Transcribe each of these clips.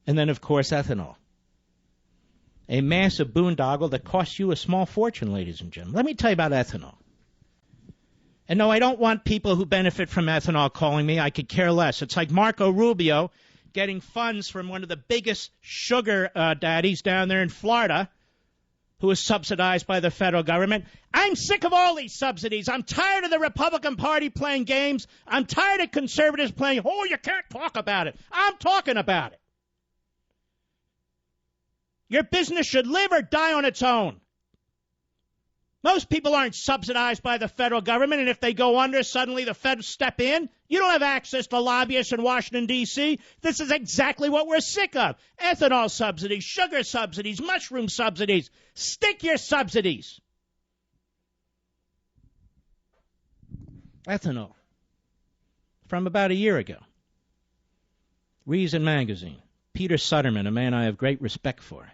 And then, of course, ethanol. A massive boondoggle that costs you a small fortune, ladies and gentlemen. Let me tell you about ethanol. And no, I don't want people who benefit from ethanol calling me. I could care less. It's like Marco Rubio getting funds from one of the biggest sugar daddies down there in Florida, who is subsidized by the federal government. I'm sick of all these subsidies. I'm tired of the Republican Party playing games. I'm tired of conservatives playing, oh, you can't talk about it. I'm talking about it. Your business should live or die on its own. Most people aren't subsidized by the federal government, and if they go under, suddenly the feds step in. You don't have access to lobbyists in Washington, D.C. This is exactly what we're sick of. Ethanol subsidies, sugar subsidies, mushroom subsidies. Stick your subsidies. Ethanol. From about a year ago. Reason Magazine. Peter Sutterman, a man I have great respect for.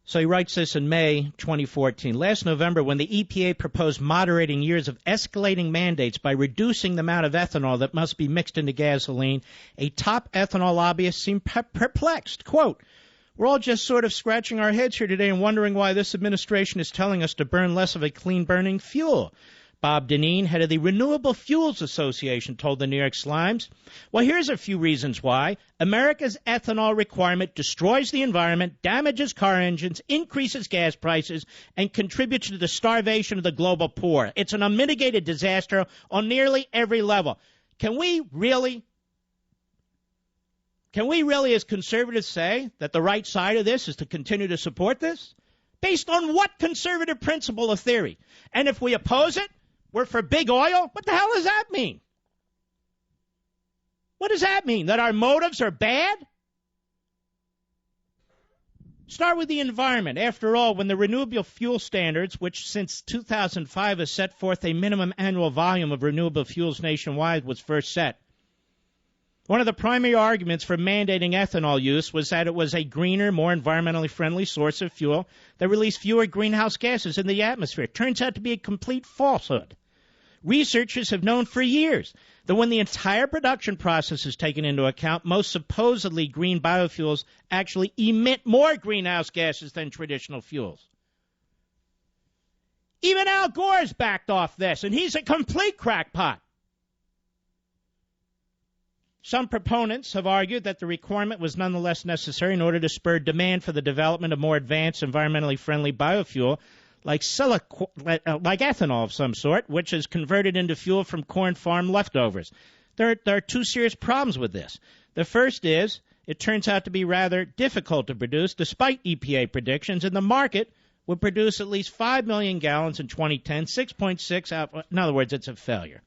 So he writes this in May 2014. Last November, when the EPA proposed moderating years of escalating mandates by reducing the amount of ethanol that must be mixed into gasoline, a top ethanol lobbyist seemed perplexed. Quote, we're all just sort of scratching our heads here today and wondering why this administration is telling us to burn less of a clean-burning fuel. Bob Dineen, head of the Renewable Fuels Association, told the New York Slimes. Well, here's a few reasons why. America's ethanol requirement destroys the environment, damages car engines, increases gas prices, and contributes to the starvation of the global poor. It's an unmitigated disaster on nearly every level. Can we really as conservatives say that the right side of this is to continue to support this? Based on what conservative principle or theory? And if we oppose it, we're for big oil? What the hell does that mean? What does that mean? That our motives are bad? Start with the environment. After all, when the renewable fuel standards, which since 2005 has set forth a minimum annual volume of renewable fuels nationwide, was first set, one of the primary arguments for mandating ethanol use was that it was a greener, more environmentally friendly source of fuel that released fewer greenhouse gases in the atmosphere. It turns out to be a complete falsehood. Researchers have known for years that when the entire production process is taken into account, most supposedly green biofuels actually emit more greenhouse gases than traditional fuels. Even Al Gore's backed off this, and he's a complete crackpot. Some proponents have argued that the requirement was nonetheless necessary in order to spur demand for the development of more advanced, environmentally friendly biofuel like ethanol of some sort, which is converted into fuel from corn farm leftovers. There are two serious problems with this. The first is it turns out to be rather difficult to produce, despite EPA predictions, and the market would produce at least 5 million gallons in 2010, 6.6 out. In other words, it's a failure.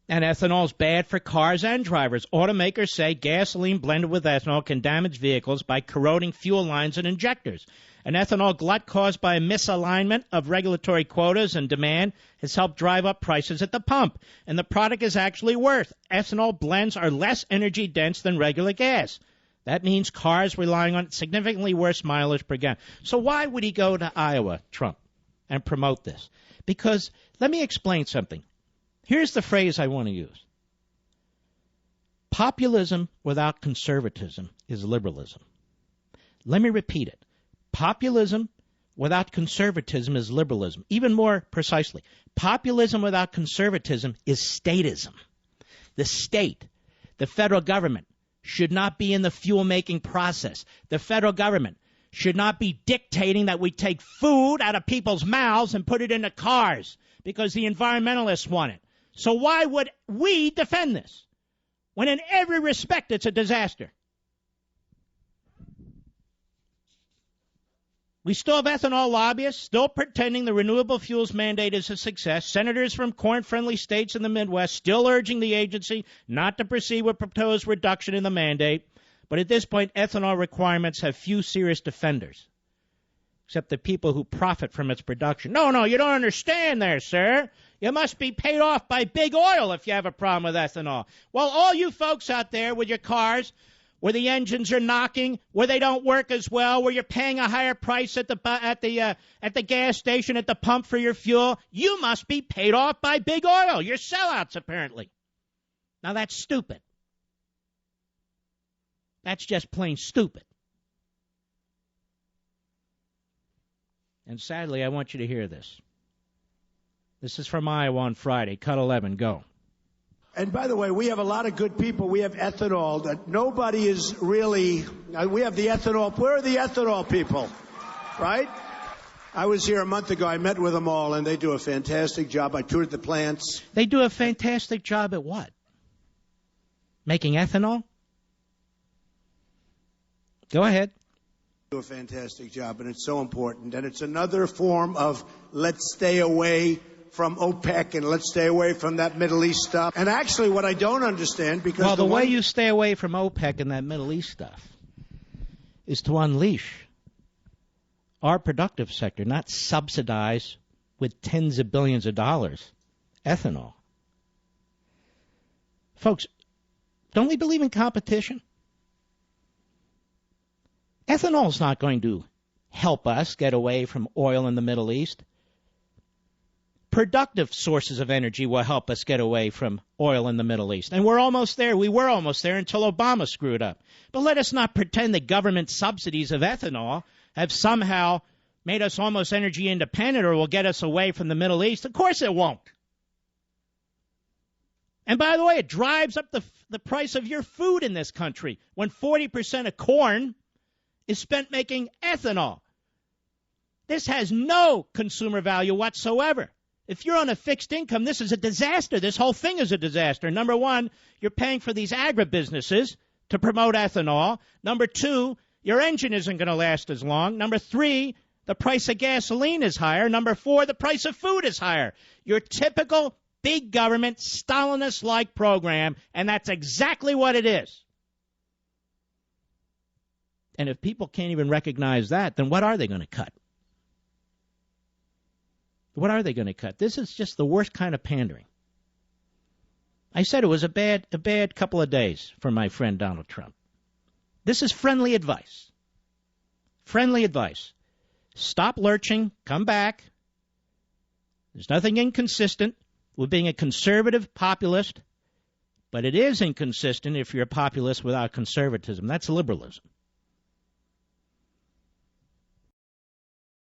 And ethanol is bad for cars and drivers. Automakers say gasoline blended with ethanol can damage vehicles by corroding fuel lines and injectors. An ethanol glut caused by a misalignment of regulatory quotas and demand has helped drive up prices at the pump. And the product is actually worse. Ethanol blends are less energy dense than regular gas. That means cars relying on significantly worse mileage per gallon. So why would he go to Iowa, Trump, and promote this? Because let me explain something. Here's the phrase I want to use. Populism without conservatism is liberalism. Let me repeat it. Populism without conservatism is liberalism. Even more precisely, populism without conservatism is statism. The state, the federal government, should not be in the fuel-making process. The federal government should not be dictating that we take food out of people's mouths and put it into cars because the environmentalists want it. So why would we defend this when in every respect it's a disaster? We still have ethanol lobbyists still pretending the renewable fuels mandate is a success. Senators from corn-friendly states in the Midwest still urging the agency not to proceed with proposed reduction in the mandate. But at this point, ethanol requirements have few serious defenders, except the people who profit from its production. No, you don't understand there, sir. You must be paid off by big oil if you have a problem with ethanol. Well, all you folks out there with your cars, where the engines are knocking, where they don't work as well, where you're paying a higher price at the gas station, at the pump for your fuel, you must be paid off by big oil. You're sellouts, apparently. Now, that's stupid. That's just plain stupid. And sadly, I want you to hear this. This is from Iowa on Friday. Cut 11, go. And by the way, we have a lot of good people. We have ethanol that nobody is really, we have the ethanol. Where are the ethanol people? Right? I was here a month ago. I met with them all, and they do a fantastic job. I toured the plants. They do a fantastic job at what? Making ethanol? Go ahead. Do a fantastic job, and it's so important. And it's another form of let's stay away from OPEC and let's stay away from that Middle East stuff. And actually, what I don't understand, because well, the way you stay away from OPEC and that Middle East stuff is to unleash our productive sector, not subsidize with tens of billions of dollars ethanol. Folks, don't we believe in competition? Ethanol is not going to help us get away from oil in the Middle East. Productive sources of energy will help us get away from oil in the Middle East. And we're almost there. We were almost there until Obama screwed up. But let us not pretend the government subsidies of ethanol have somehow made us almost energy independent or will get us away from the Middle East. Of course it won't. And by the way, it drives up the price of your food in this country when 40% of corn is spent making ethanol. This has no consumer value whatsoever. If you're on a fixed income, this is a disaster. This whole thing is a disaster. Number one, you're paying for these agribusinesses to promote ethanol. Number two, your engine isn't going to last as long. Number three, the price of gasoline is higher. Number four, the price of food is higher. Your typical big government, Stalinist-like program, and that's exactly what it is. And if people can't even recognize that, then what are they going to cut? What are they going to cut? This is just the worst kind of pandering. I said it was a bad couple of days for my friend Donald Trump. This is friendly advice. Friendly advice. Stop lurching. Come back. There's nothing inconsistent with being a conservative populist, but it is inconsistent if you're a populist without conservatism. That's liberalism.